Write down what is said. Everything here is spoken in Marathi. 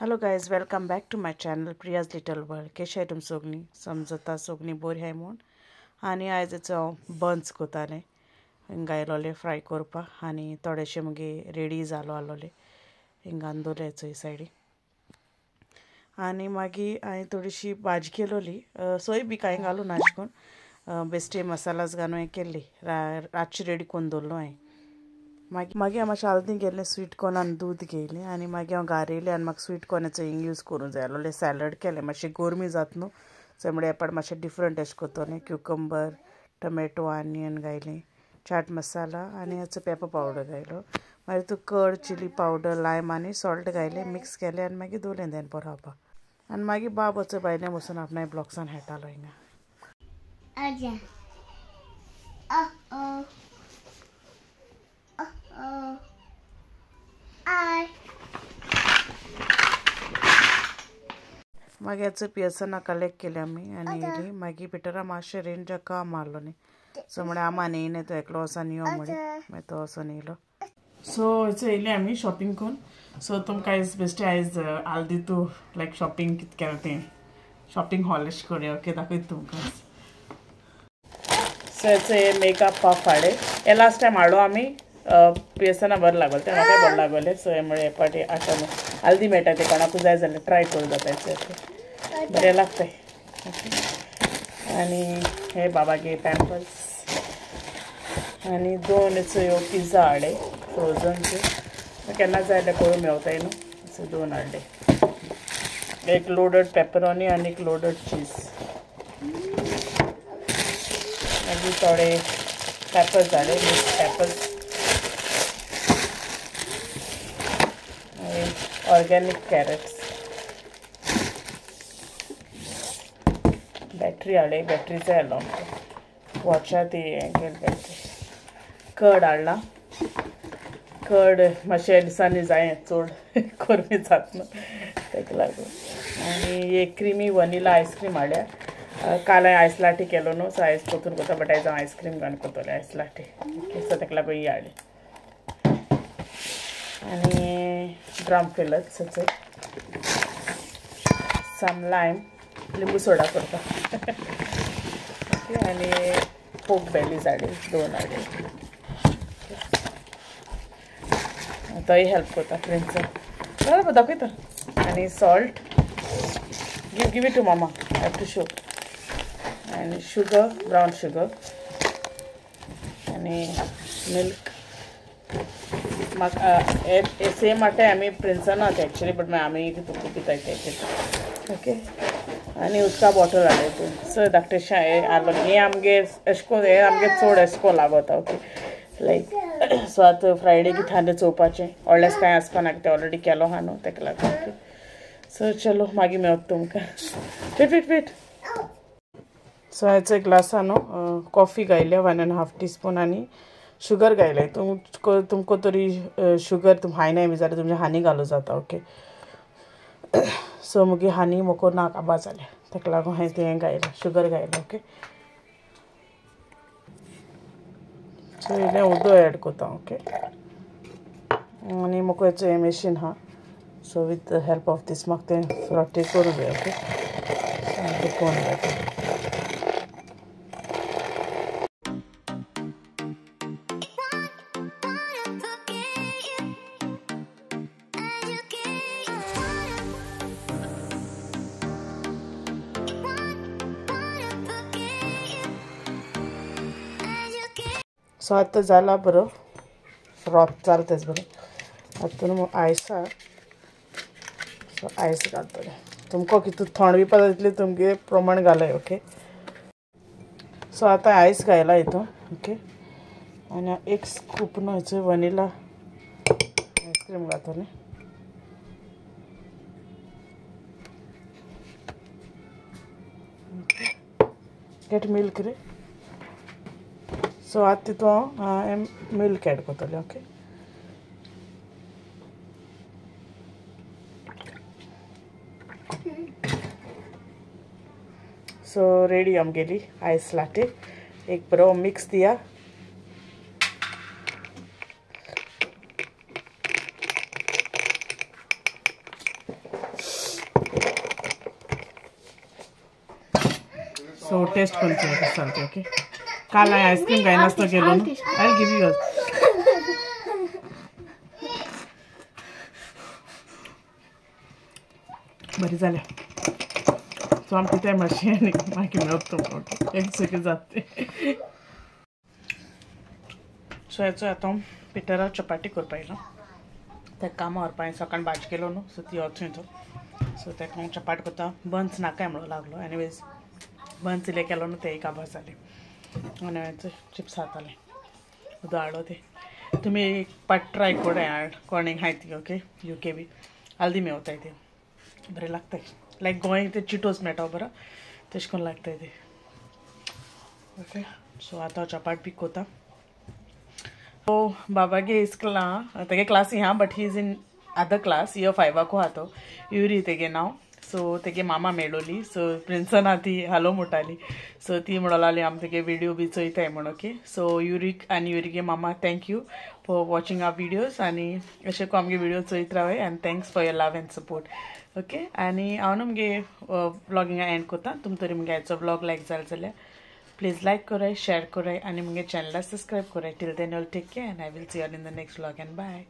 Hello guys, welcome back to my channel Priya's Little World. कशे तुम सोगनी समजता सोगनी बोर हाय म्हूण आनी आयज बन्स कोताले हिंगा आयलोले फ्राय करपा आनी थोडेशे मुगे रेडी जालो आलोले हिंगा दवरले चोय सायडी आनी मागीर हांवें थोडीशी भाजी केलोली सोय बी कांय घालून अशें करून बेश्टे मसालाच घालून हें केल्ली रातची रेडी करून दवरलो हांवें मागीर हांव मातशें हल्दी गेल्लें स्वीट कॉर्न आनी दूद घेयलें आनी मागीर हांव गारयलें आनी म्हाका स्वीट कॉर्नाचो हिंग यूज करूंक जाय आसलोलें सॅलड केलें मातशें गोरमी जाता न्हू सो म्हळ्यार एपाट मातशें डिफरंट अशें कोत्तोलें cucumber tomato onion घायलें chaat masala आनी हेचो पेपर पावडर घायलो मागीर तूं कर्ड चिली पावडर लायम आनी सॉल्ट घायलें मिक्स केलें आनी मागीर दवरलें देन बरो रावपाक आनी मागीर बाब वचो भायलें वचून आपणाय ब्लॉक्सान खेळटालो हिंगा मागीर हेचो पियर्सना कलेक्ट केलें आमी आनी येयलीं मागीर भितर मातशें रेंजा काम मारलो न्ही सो म्हळ्यार आमा न्हेयलें तो एकलो वचोन यो म्हळें मागीर तो वचोन येयलो सो हेचो येयलें आमी शॉपिंग करून सो तुमकां आयज बेश्टें आयज हल्दी तूं लायक शॉपिंग कितें केलें तें शॉपिंग हॉल अशें करूया ओके दाखयता तुमकां सो हेचो हे मेकअप पफ हाडे हे लास्ट टायम हाडलो आमी पियर्सना बरें लागोलें तें म्हाकाय बरें लागोलें सो हे म्हळ्यार हे पाटी आसा हल्दी मेळटा ते कोणाकूय जाय जाल्यार ट्राय करूं जाता हेचें बरें लागताय आनी हे बाबागे पॅम्पर्स आनी दोन हेचो ह्यो पिझ्झा हाडे फ्रोझनचे केन्ना जाय जाल्यार करूं मेवताय न्हू सो दोन हाडले एक लोडड पेपरोनी आनी एक लोडड चीज मागीर थोडे पेपर्स हाडे mix papers organic carrots battery हाडे बॅटरी जाय आसलो आमकां वॉचा ती हें केली बॅटरी कर्ड हाडला कर्ड मातशे दिसांनी जाय चड गरमी जाता न्हू ताका लागून आनी एक क्रिमी वनिला आयस्क्रीम हाडल्या काल हांवें आयस लाटी केलो न्हू सो आयस पोतून कोता बट आयज हांव आयस्क्रीम घालून कोतोलें आयस लाटी ओके सो ताका लागून ही हाडली आनी ड्रम फिलर सच सम लायम लिंबू सोडा करता ओके आनी पोक बेलीज हाडली दोन हाडली तोय हेल्प करता प्रिन्स बरोबर दाखयता आनी सॉल्ट गिव इट टू मामा हॅव टू शो आनी शुगर ब्रावन शुगर आनी मिल्क म्हाका हे सेम आटे आमी प्रिन्सान आसा एक्चुली बट आमी तुका पिताय ते ओके आनी उदका बॉटल हाडले तूं सो धाकटे हे आलो हे आमगे अशें करून हे आमगे चड अशें करून लागता ओके लायक सो आतां फ्रायडे की थांडे चोवपाचें व्हडलेंच कांय आसपाना ते ऑलरेडी केलो आहा न्हू ताका लागून ओके सो चलो मागीर मेवता तुमकां वेट सो हेचो ग्लासा न्हू कॉफी घायले 1.5 टीस्पून आनी शुगर घायले तुमकां तरी शुगर तुम हाय नाय बी जाल्यार तुमचें हानी घालूं जाता ओके सो मुगे हानी मोको ना काबार जालें ताका लागून हांवें तें घायलें शुगर घायलें ओके सो इल्लें उदक एड कोता ओके आनी मोको हेचो हें मशीन आहा so with the help of these म्हाका तें फ्रॉटे करूं जाय ओके तें कोण जाता सो आतां जाला बरो रॉक जालें तेच बरें आतां आयस सो आयस घालतलें तुमकां कितू थंड पिवपा जाय तितलें तुमगे प्रमाण घालय ओके सो आतां आयस घायला हितून ओके आनी एक स्कूप न्हू हेचो वनिला आयस्क्रीम घालतलें गेट मिल्क रे सो आतां तितून हांवें मिल्क एड करतलें ओके सो रेडी आमगेली आयस लाटे एक बरो मिक्स दिया सो टेस्ट करते चलते. ओके, काल हांवें आयस्क्रीम काय नासतो केलो न्हू. आय विल गिव यू बरी जाल्या. सो आमची ते मातशी आनी मागीर मेळप एक सेकंड जाते. सो हेचो आतां पिठरा चपाती करपा येयला. तेका कामां व्हरपा हांवें सकाळीं भाजी केलो न्हू, सो ती वचूं येतो. सो तेका हांव चपाट करता. बन्स नाकाय म्हणून लागलो. एनीवेज बन्स इल्ले केलो न्हू, तेय काबार जाले. आनी हांवें चिप्स हाडटाले, उदो हाडलो ते. तुमी एक पाट ट्राय कराय कोणी हाय ती. ओके, UK बी हल्दी मेवताय ते बरें लागताय. लायक गोंय ते चिटोस मेळटा बरो तशें करून लागताय ते. ओके, सो आतां चपाट बी कोता. सो बाबागे इस्कला तेगे क्लासी हा, but he is in other class. Year 5 आहा तो. युरी तेगे नांव. सो तेगे मामा मेळोली. सो प्रिंसन आहा ती हालो म्हणटाली. सो ती म्हणून लागली आमी तेगे विडियो बी चोयताय म्हण. ओके, सो युरीक आनी युरीगे मामा thank you for watching our videos. आनी अशें करून आमगे विडियो चोयत रावय. And thanks for your love and support. Okay, आनी हांव न्हू मुगे व्लॉगिंगा एंड कोता. तुम तरी मुगे हेचो व्लॉग लायक जालो जाल्यार प्लीज लायक कराय, शेयर कराय आनी मुगे चॅनला सब्सक्रायब कराय. Till then all take care and I will see you all in the next vlog and bye.